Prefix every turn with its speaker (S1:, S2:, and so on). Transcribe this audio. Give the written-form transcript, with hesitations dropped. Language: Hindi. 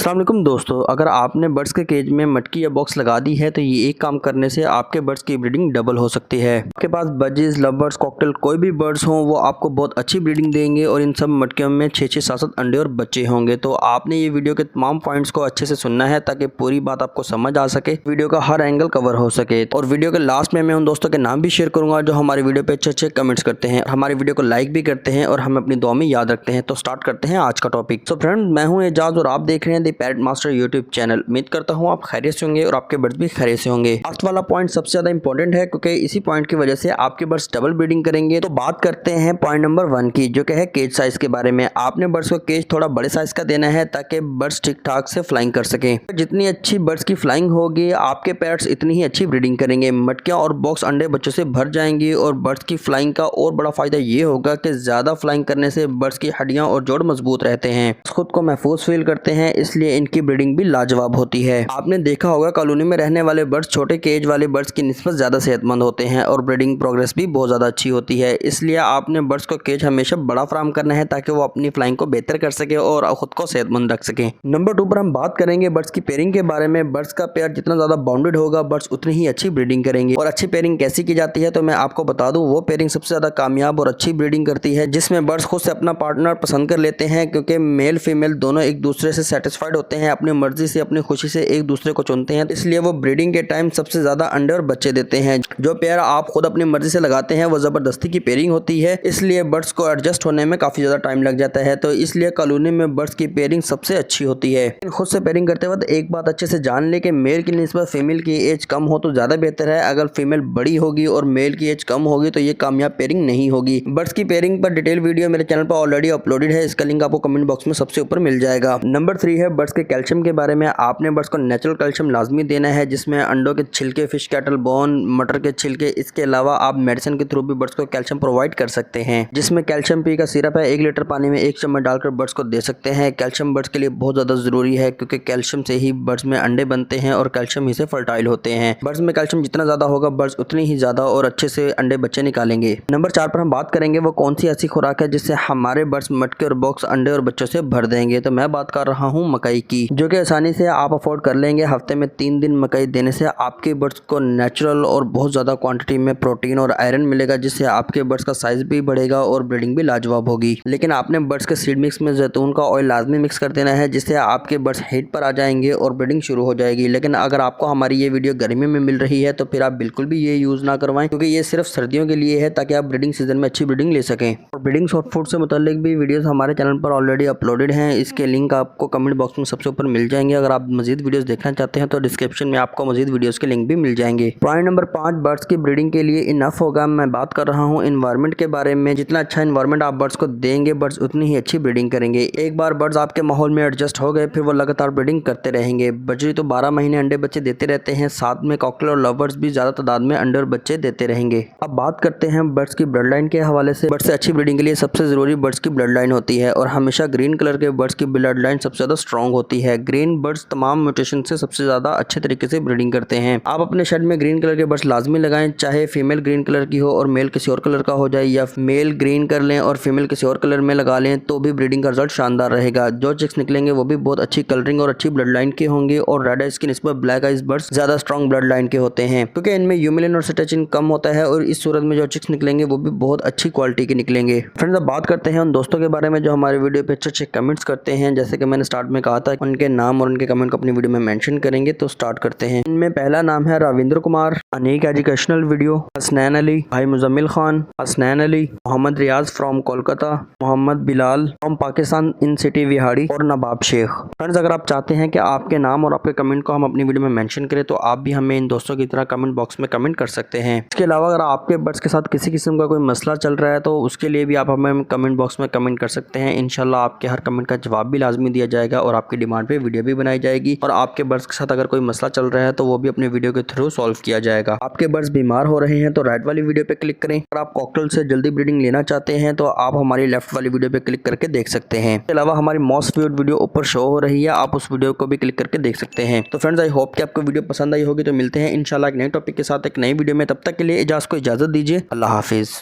S1: अस्सलाम वालेकुम दोस्तों, अगर आपने बर्ड्स के केज में मटकी या बॉक्स लगा दी है तो ये एक काम करने से आपके बर्ड्स की ब्रीडिंग डबल हो सकती है। आपके पास बजीज, लवर्स, कॉकटेल कोई भी बर्ड्स हों वो आपको बहुत अच्छी ब्रीडिंग देंगे और इन सब मटकियों में 6-6, 7-7 अंडे और बच्चे होंगे। तो आपने ये वीडियो के तमाम पॉइंट्स को अच्छे से सुनना है ताकि पूरी बात आपको समझ आ सके, वीडियो का हर एंगल कवर हो सके। और वीडियो के लास्ट में मैं उन दोस्तों के नाम भी शेयर करूंगा जो हमारी वीडियो पे अच्छे अच्छे कमेंट्स करते हैं, हमारी वीडियो को लाइक भी करते हैं और हमें अपनी दुआ में याद रखते हैं। तो स्टार्ट करते हैं आज का टॉपिक। तो फ्रेंड, मैं हूँ एजाज और आप देख रहे हैं the parrot master YouTube channel. उम्मीद करता हूँ आप खैरियत से होंगे और आपके बर्ड्स भी खैरियत से होंगे। लास्ट वाला पॉइंट सबसे ज्यादा इंपॉर्टेंट है क्योंकि इसी पॉइंट की वजह से आपके बर्ड्स डबल ब्रीडिंग करेंगे। तो बात करते हैं पॉइंट नंबर 1 की, जो कि है केज साइज के बारे में। आपने बर्ड्स को केज थोड़ा बड़े साइज का देना है ताकि बर्ड्स ठीक ठाक से फ्लाइंग कर सकें। जितनी अच्छी बर्ड्स की फ्लाइंग होगी आपके पैरट्स इतनी ही अच्छी ब्रीडिंग करेंगे। मटकियां और बॉक्स अंडे बच्चों से भर जाएंगी और बर्ड्स की फ्लाइंग का और बड़ा फायदा ये होगा कि ज्यादा फ्लाइंग करने से बर्ड्स की हड्डियां और जोड़ मजबूत रहते हैं, खुद को महफूज फील करते हैं, इसलिए इनकी ब्रीडिंग भी लाजवाब होती है। आपने देखा होगा कॉलोनी में रहने वाले बर्ड्स छोटे केज वाले बर्ड्स की निस्बत ज्यादा सेहतमंद होते हैं और ब्रीडिंग प्रोग्रेस भी बहुत ज्यादा अच्छी होती है। इसलिए आपने बर्ड्स को केज हमेशा बड़ा फराम करना है ताकि वो अपनी फ्लाइंग को बेहतर कर सके और खुद को सेहतमंद रख सके। नंबर 2 पर हम बात करेंगे बर्ड्स की पेयरिंग के बारे में। बर्ड्स का पेयर जितना ज्यादा बाउंडेड होगा बर्ड्स उतनी ही अच्छी ब्रीडिंग करेंगे। और अच्छी पेयरिंग कैसी की जाती है तो मैं आपको बता दूं, वो पेयरिंग सबसे ज्यादा कामयाब और अच्छी ब्रीडिंग करती है जिसमें बर्ड्स खुद से अपना पार्टनर पसंद कर लेते हैं, क्योंकि मेल फीमेल दोनों एक दूसरे से सेटिस्फाइड होते हैं, अपनी मर्जी से अपनी खुशी से एक दूसरे को चुनते हैं, इसलिए वो ब्रीडिंग के टाइम सबसे ज्यादा अंडे और बच्चे देते हैं। जो पेयर आप खुद अपनी मर्जी से लगाते हैं वो जबरदस्ती की पेयरिंग होती है, इसलिए बर्ड्स को एडजस्ट होने में काफी ज्यादा टाइम लग जाता है। तो इसलिए कॉलोनी में बर्ड्स की पेयरिंग सबसे अच्छी होती है। खुद से पेयरिंग करते वक्त एक बात अच्छे से जान ले कि मेल की निस्बत फीमेल की एज कम हो तो ज्यादा बेहतर है। अगर फीमेल बड़ी होगी और मेल की एज कम होगी तो ये कामयाब पेयरिंग नहीं होगी। बर्ड्स की पेयरिंग पर डिटेल वीडियो मेरे चैनल पर ऑलरेडी अपलोडेड है, इसका लिंक आपको कमेंट बॉक्स में सबसे ऊपर मिल जाएगा। नंबर 3 है बर्ड्स के कैल्शियम के बारे में। आपने बर्ड्स को नेचुरल कैल्शियम लाजमी देना है, जिसमें अंडों के छिलके, फिश कैटल बोन, मटर के छिलके। इसके अलावा आप मेडिसिन के थ्रू भी बर्ड्स को कैल्शियम प्रोवाइड कर सकते हैं, जिसमें कैल्शियम पी का सिरप है 1 लीटर पानी में 1 चम्मच डालकर बर्ड्स को दे सकते हैं। कैल्शियम बर्ड्स के लिए बहुत ज्यादा जरूरी है क्योंकि कैल्शियम से ही बर्ड्स में अंडे बनते हैं और कैल्शियम ही से फर्टाइल होते हैं। बर्ड्स में कैल्शियम जितना ज्यादा होगा बर्ड्स उतनी ही ज्यादा और अच्छे से अंडे बच्चे निकालेंगे। नंबर 4 पर हम बात करेंगे वो कौन सी ऐसी खुराक है जिससे हमारे बर्ड्स मटके और बॉक्स अंडे और बच्चों से भर देंगे। तो मैं बात कर रहा हूँ मकई की, जो कि आसानी से आप अफोर्ड कर लेंगे। हफ्ते में 3 दिन मकई देने से आपके बर्ड्स को नेचुरल और बहुत ज़्यादा क्वांटिटी में प्रोटीन और आयरन मिलेगा, जिससे आपके बर्ड्स का साइज भी बढ़ेगा और ब्रीडिंग भी लाजवाब होगी। लेकिन आपने बर्ड्स के सीड मिक्स में जैतून का ऑयल लाजमी मिक्स कर देना है, जिससे आपके बर्ड्स हीट पर आ जाएंगे और ब्रीडिंग शुरू हो जाएगी। लेकिन अगर आपको हमारी ये वीडियो गर्मी में मिल रही है तो फिर आप बिल्कुल भी ये यूज़ ना करवाएं, क्योंकि ये सिर्फ सर्दियों के लिए है ताकि आप ब्रीडिंग सीजन में अच्छी ब्रीडिंग ले सकें। और ब्रीडिंग सॉफ्ट फूड से मुतालिक भी वीडियोस हमारे चैनल पर ऑलरेडी अपलोडेड हैं, इसके लिंक आपको कमेंट बॉक्स में सबसे ऊपर मिल जाएंगे। अगर आप मजीद वीडियोस देखना चाहते हैं तो डिस्क्रिप्शन में आपको मजीद वीडियोस के लिंक भी मिल जाएंगे। पॉइंट नंबर 5, बर्ड्स की ब्रीडिंग के लिए इनफ होगा। मैं बात कर रहा हूँ एनवायरनमेंट के बारे में। जितना अच्छा एनवायरनमेंट आप बर्ड्स को देंगे बर्ड्स उतनी ही अच्छी ब्रीडिंग करेंगे। एक बार बर्ड्स आपके माहौल में एडजस्ट हो गए फिर वो लगातार ब्रीडिंग करते रहेंगे। बजरी तो 12 महीने अंडे बच्चे देते रहते हैं, साथ में कॉकटेल और लवर्स भी ज्यादा तादाद में अंडे और बच्चे देते रहेंगे। अब बात करते हैं बर्ड्स की ब्लड लाइन के हवाले से। बर्ड्स से अच्छी ब्रीडिंग के लिए सबसे जरूरी बर्ड्स की ब्लड लाइन होती है और हमेशा ग्रीन कलर के बर्ड्स की ब्लड लाइन सबसे ज्यादा स्ट्रॉन्ग होती है। ग्रीन बर्ड्स तमाम म्यूटेशन से सबसे ज्यादा अच्छे तरीके से ब्रीडिंग करते हैं। आप अपने शेड में ग्रीन कलर के बर्ड्स लाजमी लगाएं, चाहे फीमेल ग्रीन कलर की हो और मेल किसी और कलर का हो जाए, या मेल ग्रीन कर लें और फीमेल किसी और कलर में लगा लें, तो भी ब्रीडिंग का रिजल्ट शानदार रहेगा। जो चिक्स निकलेंगे वो भी बहुत अच्छी कलरिंग और अच्छी ब्लड लाइन के होंगे। और रेड आइज की निस्बत ब्लैक आइज बर्ड्स ज्यादा स्ट्रॉन्ग ब्लड लाइन के होते हैं, क्योंकि इनमें ह्यूमिलिन और सिटोचिन कम होता है और इस सूरत में जो चिक्स निकलेंगे वो भी बहुत अच्छी क्वालिटी के निकलेंगे। फ्रेंड्स, अब बात करते हैं उन दोस्तों के बारे में जो हमारे वीडियो पे अच्छे कमेंट्स करते हैं। जैसे कि मैंने स्टार्ट में कहा था उनके नाम और उनके कमेंट को अपनी वीडियो में मेंशन करेंगे। तो स्टार्ट करते हैं। इनमें पहला नाम है रविंद्र कुमार, अनीक एजुकेशनल वीडियो, हसनैन अली, भाई Muzammil Khan, Hasnain Ali, Mohammad Riyaz from Kolkata, Mohammad Bilal from Pakistan in city Vehari और नवाब शेख। फ्रेंड्स, अगर आप चाहते हैं कि आपके नाम और आपके कमेंट को हम अपनी वीडियो में मेंशन करें तो आप भी हमें इन दोस्तों की तरह कमेंट बॉक्स में कमेंट कर सकते हैं। इसके अलावा अगर आपके बर्ड्स के साथ किसी किस्म का कोई मसला चल रहा है तो उसके लिए भी आप हमें कमेंट बॉक्स में कमेंट कर सकते हैं। इंशाल्लाह आपके हर कमेंट का जवाब भी लाजमी दिया जाएगा और आपकी डिमांड पे वीडियो भी बनाई जाएगी। और आपके बर्ड्स के साथ अगर कोई मसला चल रहा है तो वो भी अपने वीडियो के थ्रू सॉल्व किया जाएगा। आपके बर्ड्स बीमार हो रहे हैं तो राइट वाली वीडियो पे क्लिक करें। अगर आप कॉकटेल से जल्दी ब्रीडिंग लेना चाहते हैं तो आप हमारी लेफ्ट वाली वीडियो पे क्लिक करके देख सकते हैं। इसके अलावा हमारी मोस्ट व्यूड वीडियो ऊपर शो हो रही है, आप उस वीडियो को भी क्लिक करके देख सकते हैं। तो फ्रेंड्स, आई होप कि आपको वीडियो पसंद आई होगी। तो मिलते हैं इंशाल्लाह एक नए टॉपिक के साथ एक नई वीडियो में। तब तक के लिए इजाज़त को इजाज़त दीजिए। अल्लाह हाफिज़।